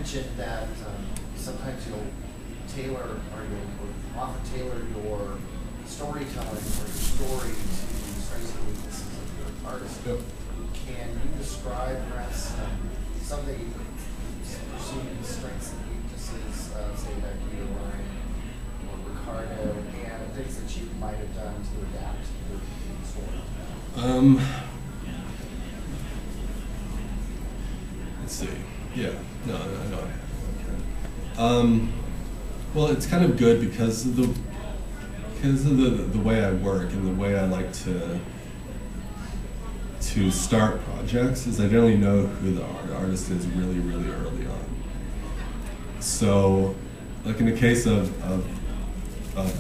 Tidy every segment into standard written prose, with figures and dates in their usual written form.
mentioned that sometimes you'll tailor or you'll often tailor your storytelling or your story to strengths and weaknesses of your artist. Yep. Can you describe perhaps some of the perceived strengths and weaknesses of, say, Becky or Ryan or Ricardo, and things that you might have done to adapt to the story? Let's see. Yeah. No, I know. Okay. Well, it's kind of good because of the way I work and the way I like to start projects is I generally know who the artist is really, really early on. So, like in the case of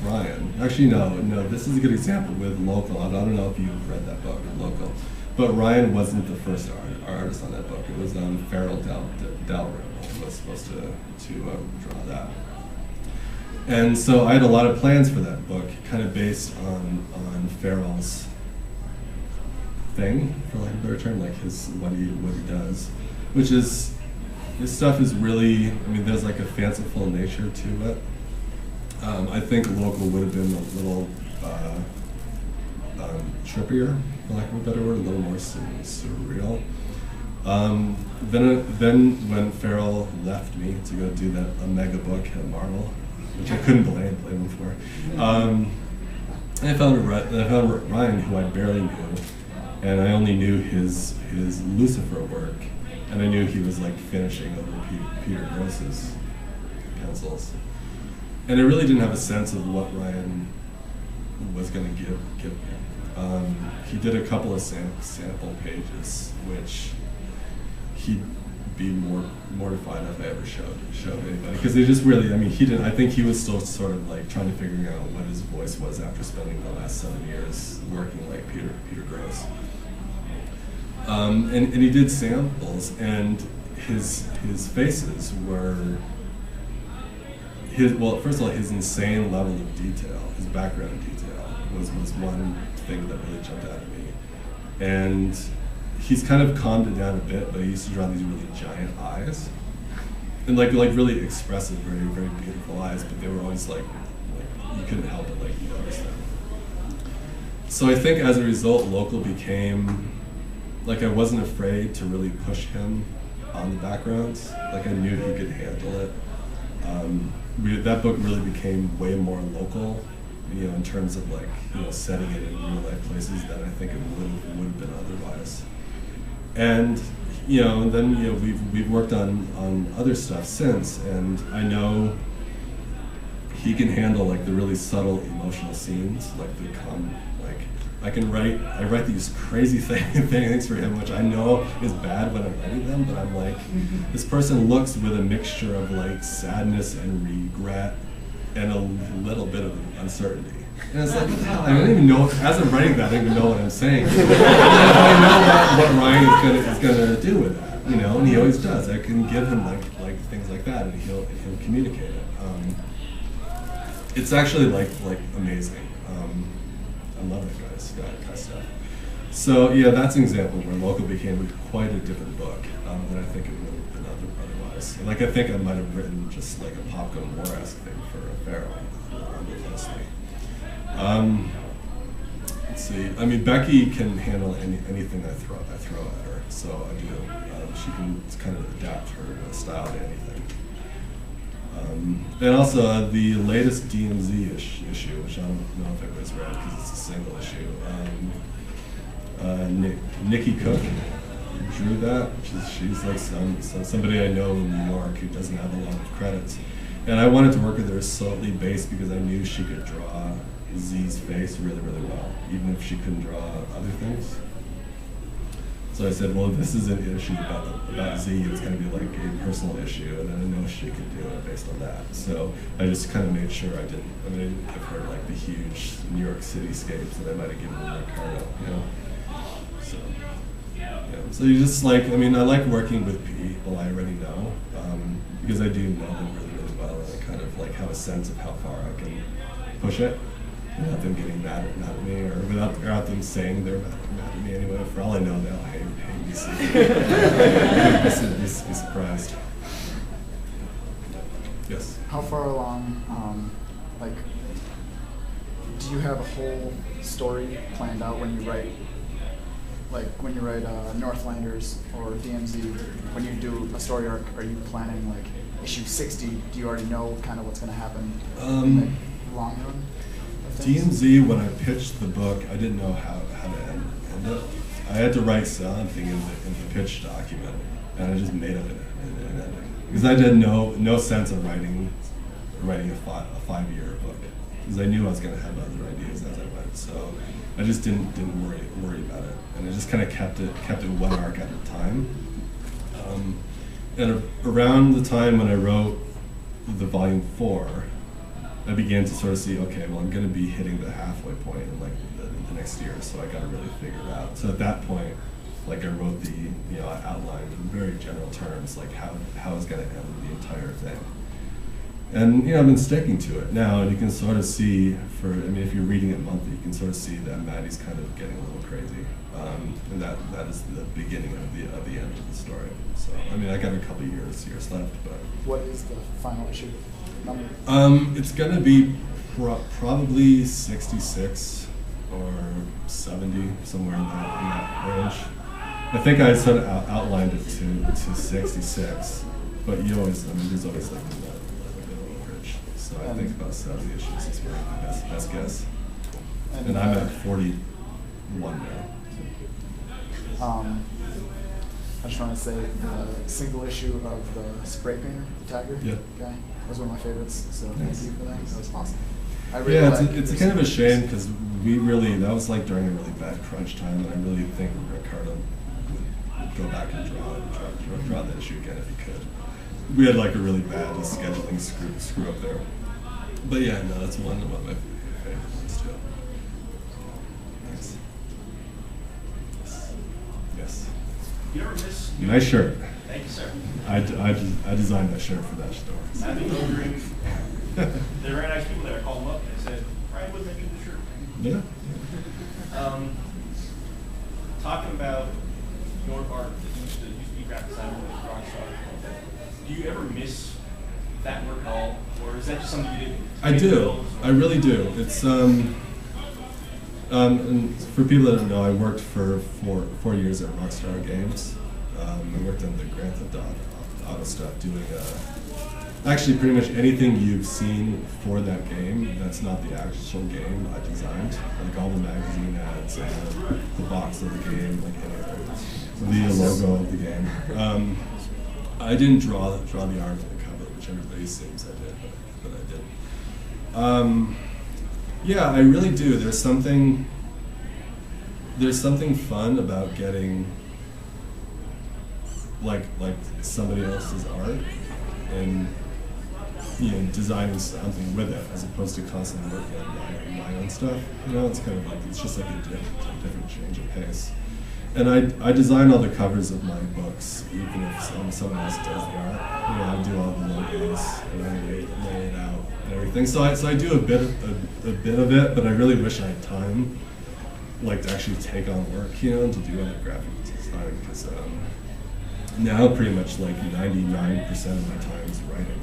Ryan, actually no, this is a good example with Local. I don't know if you've read that book, Local, but Ryan wasn't the first artist on that book. It was Farrell Dalrymple who was supposed to draw that. And so I had a lot of plans for that book, kind of based on Farrell's thing, for lack of a better term, like what he does, which is, his stuff is really, I mean, there's like a fanciful nature to it. I think Local would have been a little trippier, for lack of a better word, a little more surreal. Then when Farrell left me to go do a mega book at Marvel, which I couldn't blame him for, I found Ryan, who I barely knew, and I only knew his Lucifer work, and I knew he was like finishing over Peter Gross's pencils. And I really didn't have a sense of what Ryan was going to give me. He did a couple of sample pages, which he'd be more mortified if I ever showed anybody, because they just really, I mean, he didn't. I think he was still sort of like trying to figure out what his voice was after spending the last 7 years working like Peter Gross. And he did samples, and his faces were well, first of all, his insane level of detail, his background detail was one thing that really jumped out at me. And he's kind of calmed it down a bit, but he used to draw these really giant eyes, and like really expressive, very, very beautiful eyes, but they were always like you couldn't help it, like you noticed them. So I think as a result, Local became, like, I wasn't afraid to really push him on the backgrounds. Like, I knew he could handle it. That book really became way more local, you know, in terms of like, you know, setting it in real life places than I think it would have been otherwise. And you know, then you know we've worked on other stuff since, and I know he can handle like the really subtle emotional scenes, like I write these crazy things for him, which I know is bad when I'm writing them, but I'm like, this person looks with a mixture of like sadness and regret and a little bit of uncertainty. And it's like, I don't even know, as I'm writing that, I don't even know what I'm saying. I know what Ryan is gonna do with that, you know, and he always does. I can give him like things like that, and he'll communicate it. It's actually like amazing. I love that guy's stuff. So yeah, that's an example where Local became quite a different book than I think it would have been otherwise. And like I think I might have written just like a Popcorn War-esque thing for Farrell, honestly. Let's see. I mean, Becky can handle anything I throw at her, so I do. She can kind of adapt her style to anything. And also the latest DMZ issue, which I don't know if everybody's read because it's a single issue. Nikki Cook drew that. She's like somebody I know in New York who doesn't have a lot of credits. And I wanted to work with her solely based because I knew she could draw Z's face really, really well, even if she couldn't draw other things. So I said, well, this is an issue about Z, it's going to be like a personal issue, and I know she could do it based on that. So I just kind of made sure I didn't give her like the huge New York cityscapes that I might have given Ricardo, you know. So, yeah. So you just like, I mean, I like working with people I already know, because I do know them really, really well, and I kind of like have a sense of how far I can push it without them getting mad at me, or without them saying they're mad at me anyway. For all I know, they'll hate me. Be surprised. how far along, like, do you have a whole story planned out when you write? Like when you write Northlanders or DMZ, when you do a story arc, are you planning like issue 60? Do you already know kind of what's going to happen in the long run? DMZ, when I pitched the book, I didn't know how to end it. I had to write something in the pitch document, and I just made up an ending because I had no sense of writing a 5-year book because I knew I was going to have other ideas as I went. So I just didn't worry about it, and I just kind of kept it one arc at a time. And around the time when I wrote the volume 4, I began to sort of see, okay, well, I'm going to be hitting the halfway point in like the next year, so I got to really figure it out. So at that point, like I wrote I outlined in very general terms, like how I was going to end the entire thing. And I've been sticking to it now, and you can sort of see, if you're reading it monthly, you can sort of see that Maddie's kind of getting a little crazy, and that is the beginning of the end of the story. So I got a couple years left, but what is the final issue number? It's gonna be probably 66 or 70, somewhere in that range. I think I sort of outlined it to 66, but there's always like the so I think about 70 issues is my best guess. And I'm at 41 now. I just want to say the single issue of the spray painter, the Tiger guy, was one of my favorites. So thank you for that. That was awesome. I really it's kind of a shame because that was like during a really bad crunch time, and I really think Ricardo would go back and draw the issue again if he could. We had like a really bad scheduling screw up there. But yeah, no, that's one of my favorite ones too. Yes. You ever miss? Nice shirt. Thank you, sir. I designed that shirt for that store. I've been wondering. There were very nice people there. I called them up and they said, "Brian would make you the shirt." Yeah. Talking about your art that used to be graphic designer with Rockstar. Do you ever miss that work at all, or is that just something you did? I do. I really do. It's and for people that don't know, I worked for 4 years at Rockstar Games. I worked on the Grand Theft Auto stuff, doing actually pretty much anything you've seen for that game. That's not the actual game I designed, like all the magazine ads, the box of the game, like anything, the logo of the game. I didn't draw the art on the cover, which everybody assumes I did, but I didn't. Yeah, I really do. There's something fun about getting like somebody else's art and designing something with it, as opposed to constantly working on my own stuff. It's kind of like it's just like a different change of pace. And I design all the covers of my books, even if someone else does the art. I do all the logos and I lay it out and everything. So I do a bit of it, but I really wish I had time, like to actually take on work, and to do other graphic design. Because now pretty much like 99% of my time is writing.